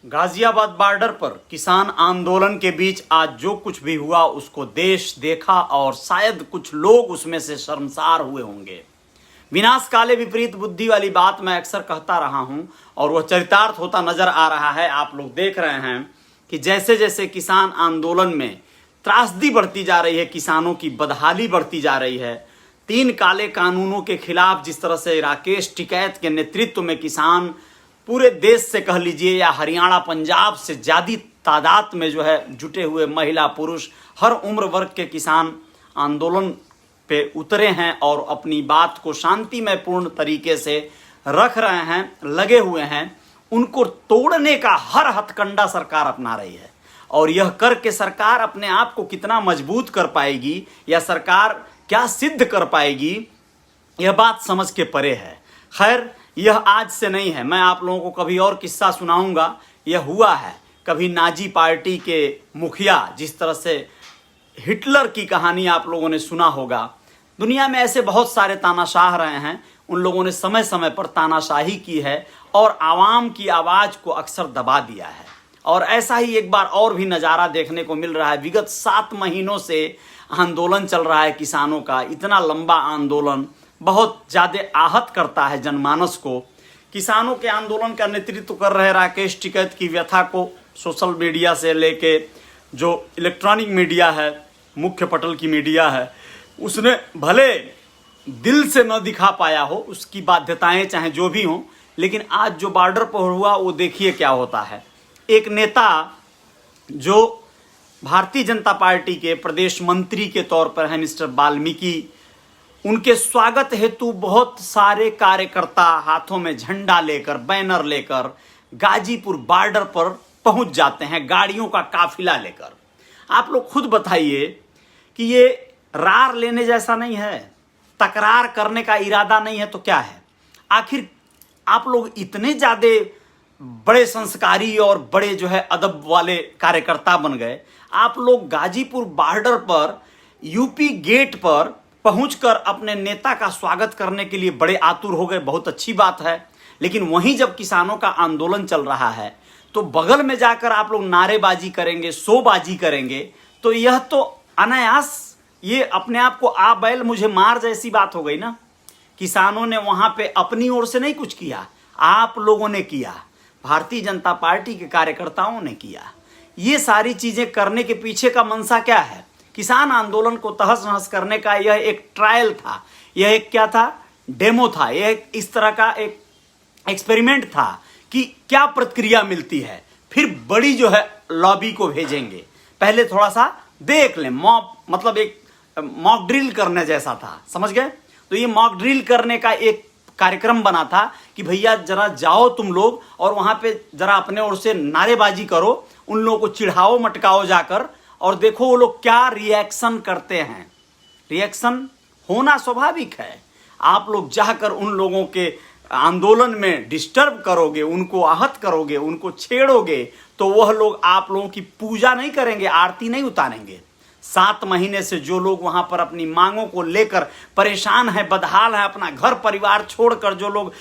Ghaziabad border पर किसान आंदोलन के बीच आज जो कुछ भी हुआ उसको देश देखा और शायद कुछ लोग उसमें से शर्मसार हुए होंगे। विनाश काले विपरीत बुद्धि वाली बात मैं अक्सर कहता रहा हूं और वह चरितार्थ होता नजर आ रहा है। आप लोग देख रहे हैं कि जैसे जैसे किसान आंदोलन में त्रासदी बढ़ती जा रही है, किसानों की बदहाली बढ़ती जा रही है, 3 काले कानूनों के खिलाफ जिस तरह से राकेश टिकैत के नेतृत्व में किसान पूरे देश से कह लीजिए या हरियाणा पंजाब से ज़्यादा तादाद में जो है जुटे हुए महिला पुरुष हर उम्र वर्ग के किसान आंदोलन पे उतरे हैं और अपनी बात को शांतिमय पूर्ण तरीके से रख रहे हैं, लगे हुए हैं। उनको तोड़ने का हर हथकंडा सरकार अपना रही है और यह करके सरकार अपने आप को कितना मजबूत कर पाएगी या सरकार क्या सिद्ध कर पाएगी, यह बात समझ के परे है। खैर, यह आज से नहीं है, मैं आप लोगों को कभी और किस्सा सुनाऊंगा। यह हुआ है कभी नाजी पार्टी के मुखिया, जिस तरह से हिटलर की कहानी आप लोगों ने सुना होगा। दुनिया में ऐसे बहुत सारे तानाशाह रहे हैं, उन लोगों ने समय समय पर तानाशाही की है और आवाम की आवाज़ को अक्सर दबा दिया है। और ऐसा ही एक बार और भी नज़ारा देखने को मिल रहा है। विगत 7 महीनों से आंदोलन चल रहा है किसानों का। इतना लंबा आंदोलन बहुत ज़्यादा आहत करता है जनमानस को। किसानों के आंदोलन का नेतृत्व कर रहे राकेश टिकैत की व्यथा को सोशल मीडिया से लेके जो इलेक्ट्रॉनिक मीडिया है, मुख्य पटल की मीडिया है, उसने भले दिल से न दिखा पाया हो, उसकी बाध्यताएं चाहे जो भी हों, लेकिन आज जो बॉर्डर पर हुआ वो देखिए क्या होता है। एक नेता जो भारतीय जनता पार्टी के प्रदेश मंत्री के तौर पर है, मिस्टर वाल्मीकि, उनके स्वागत हेतु बहुत सारे कार्यकर्ता हाथों में झंडा लेकर, बैनर लेकर गाजीपुर बॉर्डर पर पहुंच जाते हैं, गाड़ियों का काफिला लेकर। आप लोग खुद बताइए कि ये रार लेने जैसा नहीं है, तकरार करने का इरादा नहीं है तो क्या है? आखिर आप लोग इतने ज़्यादा बड़े संस्कारी और बड़े जो है अदब वाले कार्यकर्ता बन गए। आप लोग गाजीपुर बॉर्डर पर यूपी गेट पर पहुंचकर अपने नेता का स्वागत करने के लिए बड़े आतुर हो गए। बहुत अच्छी बात है, लेकिन वहीं जब किसानों का आंदोलन चल रहा है तो बगल में जाकर आप लोग नारेबाजी करेंगे, शोबाजी करेंगे, तो यह तो अनायास ये अपने आप को आ बैल मुझे मार जैसी बात हो गई ना। किसानों ने वहां पे अपनी ओर से नहीं कुछ किया, आप लोगों ने किया, भारतीय जनता पार्टी के कार्यकर्ताओं ने किया। ये सारी चीजें करने के पीछे का मंशा क्या है? किसान आंदोलन को तहस नहस करने का यह एक ट्रायल था, यह एक क्या था, डेमो था, यह इस तरह का एक एक्सपेरिमेंट था कि क्या प्रतिक्रिया मिलती है। फिर बड़ी जो है लॉबी को भेजेंगे, पहले थोड़ा सा देख लें, मतलब एक मॉक ड्रिल करने जैसा था, समझ गए? तो ये मॉक ड्रिल करने का एक कार्यक्रम बना था कि भैया जरा जाओ तुम लोग और वहां पे जरा अपने ओर से नारेबाजी करो, उन लोगों को चिढ़ाओ मटकाओ जाकर और देखो वो लोग क्या रिएक्शन करते हैं। रिएक्शन होना स्वाभाविक है। आप लोग जाकर उन लोगों के आंदोलन में डिस्टर्ब करोगे, उनको आहत करोगे, उनको छेड़ोगे, तो वह लोग आप लोगों की पूजा नहीं करेंगे, आरती नहीं उतारेंगे। 7 महीने से जो लोग वहां पर अपनी मांगों को लेकर परेशान है, बदहाल है, अपना घर परिवार छोड़कर जो लोग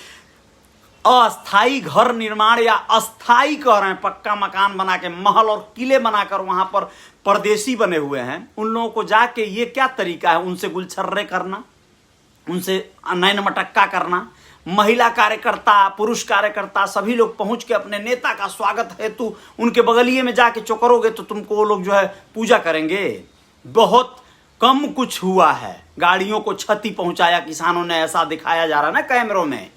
अस्थाई घर निर्माण या अस्थाई कह रहे हैं, पक्का मकान बना के, महल और किले बनाकर वहां पर परदेसी बने हुए हैं, उन लोगों को जाके ये क्या तरीका है उनसे गुलछर्रे करना, उनसे नैन मटक्का करना। महिला कार्यकर्ता, पुरुष कार्यकर्ता सभी लोग पहुंच के अपने नेता का स्वागत हेतु उनके बगलिए में जाके चुकरोगे तो तुमको वो लोग जो है पूजा करेंगे। बहुत कम कुछ हुआ है, गाड़ियों को क्षति पहुंचाया किसानों ने, ऐसा दिखाया जा रहा है ना कैमरों में,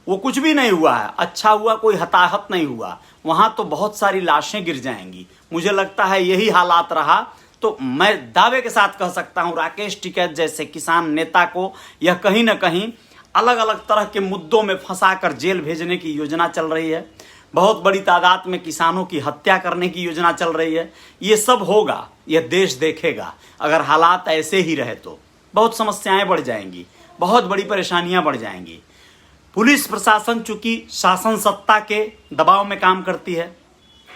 वो कुछ भी नहीं हुआ है। अच्छा हुआ कोई हताहत नहीं हुआ, वहां तो बहुत सारी लाशें गिर जाएंगी। मुझे लगता है यही हालात रहा तो मैं दावे के साथ कह सकता हूं राकेश टिकैत जैसे किसान नेता को यह कहीं ना कहीं अलग अलग तरह के मुद्दों में फंसाकर जेल भेजने की योजना चल रही है। बहुत बड़ी तादाद में किसानों की हत्या करने की योजना चल रही है। ये सब होगा, यह देश देखेगा। अगर हालात ऐसे ही रहे तो बहुत समस्याएं बढ़ जाएंगी, बहुत बड़ी परेशानियां बढ़ जाएंगी। पुलिस प्रशासन चूंकि शासन सत्ता के दबाव में काम करती है,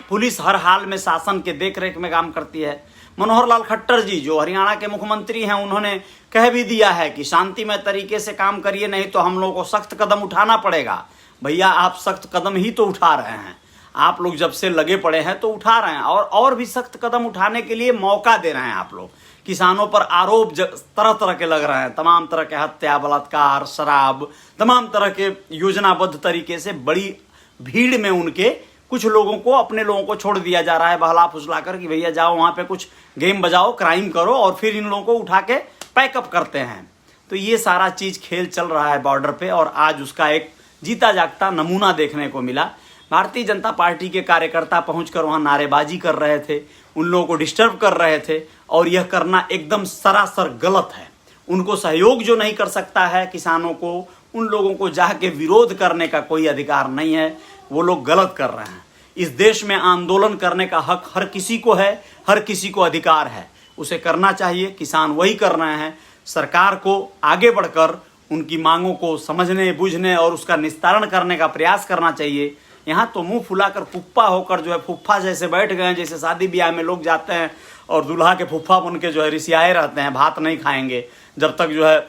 पुलिस हर हाल में शासन के देखरेख में काम करती है। मनोहर लाल खट्टर जी जो हरियाणा के मुख्यमंत्री हैं, उन्होंने कह भी दिया है कि शांतिमय तरीके से काम करिए, नहीं तो हम लोगों को सख्त कदम उठाना पड़ेगा। भैया आप सख्त कदम ही तो उठा रहे हैं। आप लोग जब से लगे पड़े हैं तो उठा रहे हैं और भी सख्त कदम उठाने के लिए मौका दे रहे हैं आप लोग। किसानों पर आरोप तरह तरह के लग रहे हैं, तमाम तरह के हत्या, बलात्कार, शराब, तमाम तरह के योजनाबद्ध तरीके से बड़ी भीड़ में उनके कुछ लोगों को, अपने लोगों को छोड़ दिया जा रहा है बहला फुसला कर कि भैया जाओ वहां पे कुछ गेम बजाओ, क्राइम करो, और फिर इन लोगों को उठा के पैकअप करते हैं। तो ये सारा चीज खेल चल रहा है बॉर्डर पे, और आज उसका एक जीता जागता नमूना देखने को मिला। भारतीय जनता पार्टी के कार्यकर्ता पहुंचकर वहां नारेबाजी कर रहे थे, उन लोगों को डिस्टर्ब कर रहे थे, और यह करना एकदम सरासर गलत है। उनको सहयोग जो नहीं कर सकता है किसानों को, उन लोगों को जाके विरोध करने का कोई अधिकार नहीं है। वो लोग गलत कर रहे हैं। इस देश में आंदोलन करने का हक हर किसी को है, हर किसी को अधिकार है, उसे करना चाहिए। किसान वही कर रहे हैं। सरकार को आगे बढ़कर उनकी मांगों को समझने, बुझने और उसका निस्तारण करने का प्रयास करना चाहिए। यहाँ तो मुंह फुलाकर फुफ्फा होकर जो है फुफ्फा जैसे बैठ गए हैं, जैसे शादी ब्याह में लोग जाते हैं और दूल्हा के फुफ्फा बन के जो है रिसियाए रहते हैं, भात नहीं खाएंगे जब तक जो है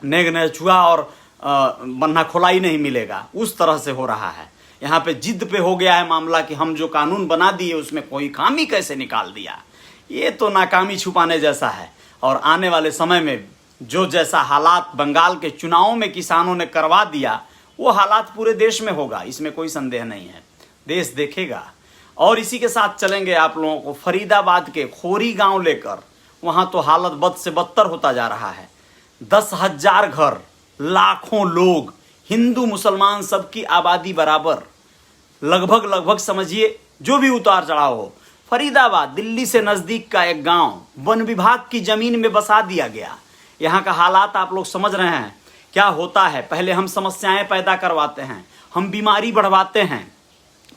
नेग न छुआ और बन्ना खोलाई नहीं मिलेगा। उस तरह से हो रहा है। यहाँ पे जिद पे हो गया है मामला कि हम जो कानून बना दिए उसमें कोई खामी कैसे निकाल दिया। ये तो नाकामी छुपाने जैसा है। और आने वाले समय में जो जैसा हालात बंगाल के चुनावों में किसानों ने करवा दिया, वो हालात पूरे देश में होगा, इसमें कोई संदेह नहीं है। देश देखेगा। और इसी के साथ चलेंगे आप लोगों को फरीदाबाद के खोरी गांव लेकर। वहां तो हालत बद से बदतर होता जा रहा है। 10,000 घर, लाखों लोग, हिंदू मुसलमान सबकी आबादी बराबर, लगभग समझिए जो भी उतार चढ़ाव हो। फरीदाबाद दिल्ली से नजदीक का एक गांव वन विभाग की जमीन में बसा दिया गया। यहाँ का हालात आप लोग समझ रहे हैं क्या होता है। पहले हम समस्याएं पैदा करवाते हैं, हम बीमारी बढ़वाते हैं,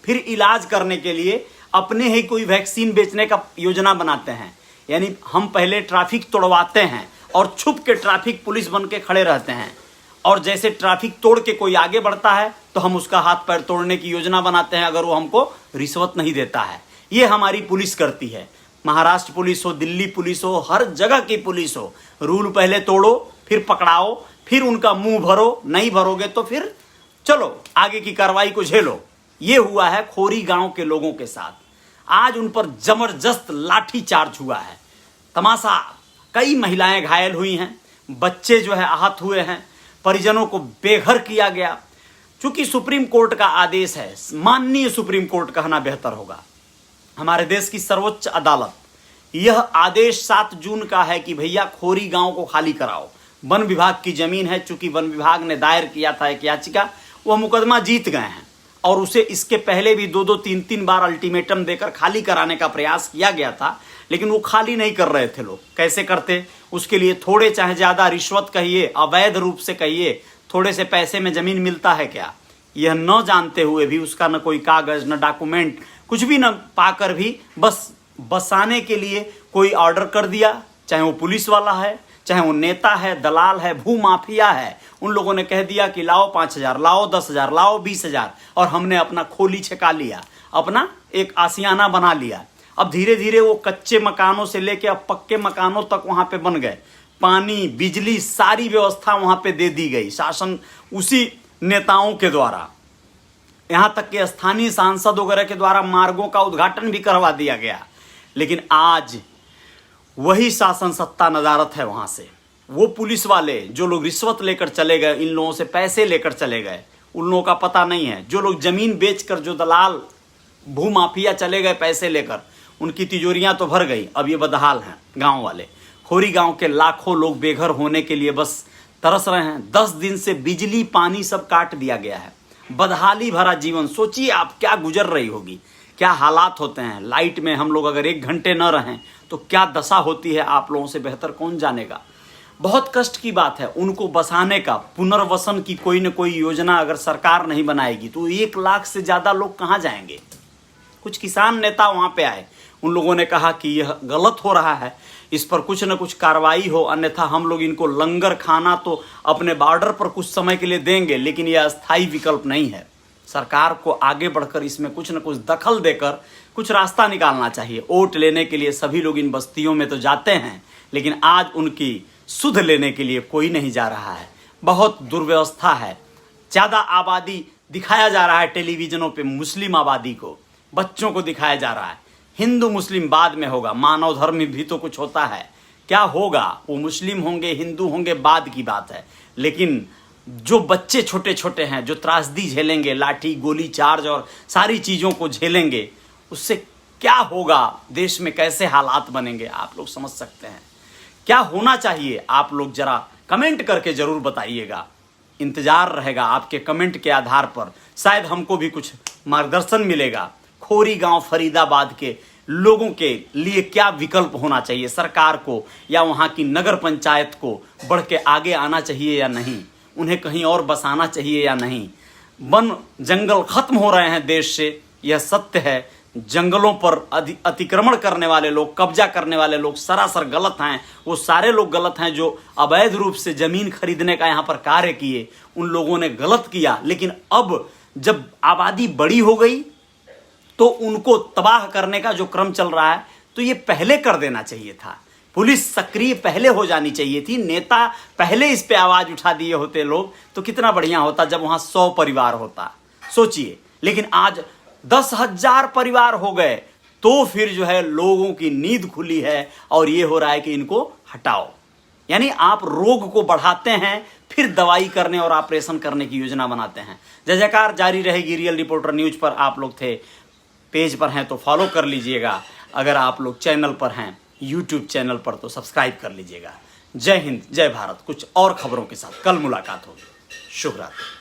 फिर इलाज करने के लिए अपने ही कोई वैक्सीन बेचने का योजना बनाते हैं। यानी हम पहले ट्रैफिक तोड़वाते हैं और छुप के ट्रैफिक पुलिस बन के खड़े रहते हैं, और जैसे ट्रैफिक तोड़ के कोई आगे बढ़ता है तो हम उसका हाथ पैर तोड़ने की योजना बनाते हैं, अगर वो हमको रिश्वत नहीं देता है। ये हमारी पुलिस करती है। महाराष्ट्र पुलिस हो, दिल्ली पुलिस हो, हर जगह की पुलिस हो। रूल पहले तोड़ो, फिर पकड़ाओ, फिर उनका मुंह भरो, नहीं भरोगे तो फिर चलो आगे की कार्रवाई को झेलो। ये हुआ है खोरी गांव के लोगों के साथ। आज उन पर जबरदस्त लाठी चार्ज हुआ है। तमाशा, कई महिलाएं घायल हुई हैं, बच्चे जो है आहत हुए हैं, परिजनों को बेघर किया गया। चूंकि सुप्रीम कोर्ट का आदेश है, माननीय सुप्रीम कोर्ट कहना बेहतर होगा, हमारे देश की सर्वोच्च अदालत, यह आदेश 7 जून का है कि भैया खोरी गांव को खाली कराओ। वन विभाग की जमीन है। चूंकि वन विभाग ने दायर किया था एक याचिका, वह मुकदमा जीत गए हैं, और उसे इसके पहले भी 2-2, 3-3 बार अल्टीमेटम देकर खाली कराने का प्रयास किया गया था, लेकिन वो खाली नहीं कर रहे थे लोग। कैसे करते? उसके लिए थोड़े चाहे ज्यादा रिश्वत कहिए, अवैध रूप से कहिए, थोड़े से पैसे में जमीन मिलता है क्या, यह न जानते हुए भी, उसका न कोई कागज न डॉक्यूमेंट कुछ भी न पाकर भी बस बसाने के लिए कोई ऑर्डर कर दिया। चाहे वो पुलिस वाला है, चाहे वो नेता है, दलाल है, भू माफिया है, उन लोगों ने कह दिया कि लाओ 5,000, लाओ 10,000, लाओ 20,000, और हमने अपना खोली छका लिया, अपना एक आशियाना बना लिया। अब धीरे धीरे वो कच्चे मकानों से लेके अब पक्के मकानों तक वहां पे बन गए। पानी, बिजली, सारी व्यवस्था वहां पे दे दी गई, शासन उसी नेताओं के द्वारा। यहां तक कि स्थानीय सांसद वगैरह के द्वारा मार्गों का उद्घाटन भी करवा दिया गया। लेकिन आज वही शासन सत्ता नदारत है वहां से। वो पुलिस वाले जो लोग रिश्वत लेकर चले गए, इन लोगों से पैसे लेकर चले गए, उन लोगों का पता नहीं है। जो लोग जमीन बेचकर, जो दलाल भू माफिया चले गए पैसे लेकर, उनकी तिजोरियां तो भर गई। अब ये बदहाल हैं गांव वाले। खोरी गांव के लाखों लोग बेघर होने के लिए बस तरस रहे हैं। 10 दिन से बिजली पानी सब काट दिया गया है। बदहाली भरा जीवन। सोचिए आप क्या गुजर रही होगी, क्या हालात होते हैं। लाइट में हम लोग अगर 1 घंटे न रहें तो क्या दशा होती है, आप लोगों से बेहतर कौन जानेगा। बहुत कष्ट की बात है। उनको बसाने का, पुनर्वसन की कोई न कोई योजना अगर सरकार नहीं बनाएगी तो 1 लाख से ज्यादा लोग कहाँ जाएंगे। कुछ किसान नेता वहां पे आए, उन लोगों ने कहा कि यह गलत हो रहा है, इस पर कुछ न कुछ कार्रवाई हो, अन्यथा हम लोग इनको लंगर खाना तो अपने बॉर्डर पर कुछ समय के लिए देंगे, लेकिन यह अस्थायी विकल्प नहीं है। सरकार को आगे बढ़कर इसमें कुछ न कुछ दखल देकर कुछ रास्ता निकालना चाहिए। वोट लेने के लिए सभी लोग इन बस्तियों में तो जाते हैं, लेकिन आज उनकी सुध लेने के लिए कोई नहीं जा रहा है। बहुत दुर्व्यवस्था है। ज्यादा आबादी दिखाया जा रहा है टेलीविजनों पे, मुस्लिम आबादी को। बच्चों को दिखाया जा रहा है। हिंदू मुस्लिम बाद में होगा, मानव धर्म भी तो कुछ होता है। क्या होगा, वो मुस्लिम होंगे हिंदू होंगे बाद की बात है, लेकिन जो बच्चे छोटे छोटे हैं जो त्रासदी झेलेंगे, लाठी गोली चार्ज और सारी चीज़ों को झेलेंगे, उससे क्या होगा, देश में कैसे हालात बनेंगे, आप लोग समझ सकते हैं। क्या होना चाहिए, आप लोग जरा कमेंट करके ज़रूर बताइएगा। इंतज़ार रहेगा आपके कमेंट के आधार पर, शायद हमको भी कुछ मार्गदर्शन मिलेगा। खोरी गांव फरीदाबाद के लोगों के लिए क्या विकल्प होना चाहिए, सरकार को या वहाँ की नगर पंचायत को बढ़ के आगे आना चाहिए या नहीं, उन्हें कहीं और बसाना चाहिए या नहीं। वन जंगल खत्म हो रहे हैं देश से, यह सत्य है। जंगलों पर अतिक्रमण करने वाले लोग, कब्जा करने वाले लोग सरासर गलत हैं। वो सारे लोग गलत हैं जो अवैध रूप से जमीन खरीदने का यहाँ पर कार्य किए, उन लोगों ने गलत किया। लेकिन अब जब आबादी बड़ी हो गई तो उनको तबाह करने का जो क्रम चल रहा है, तो ये पहले कर देना चाहिए था। पुलिस सक्रिय पहले हो जानी चाहिए थी, नेता पहले इस पे आवाज उठा दिए होते लोग, तो कितना बढ़िया होता जब वहां 100 परिवार होता, सोचिए। लेकिन आज 10,000 परिवार हो गए, तो फिर जो है लोगों की नींद खुली है और ये हो रहा है कि इनको हटाओ। यानी आप रोग को बढ़ाते हैं, फिर दवाई करने और ऑपरेशन करने की योजना बनाते हैं। जय जयकार जारी रहेगी। रियल रिपोर्टर न्यूज पर आप लोग थे, पेज पर हैं तो फॉलो कर लीजिएगा। अगर आप लोग चैनल पर हैं, यूट्यूब चैनल पर, तो सब्सक्राइब कर लीजिएगा। जय हिंद, जय भारत। कुछ और खबरों के साथ कल मुलाकात होगी। शुभ रात्रि।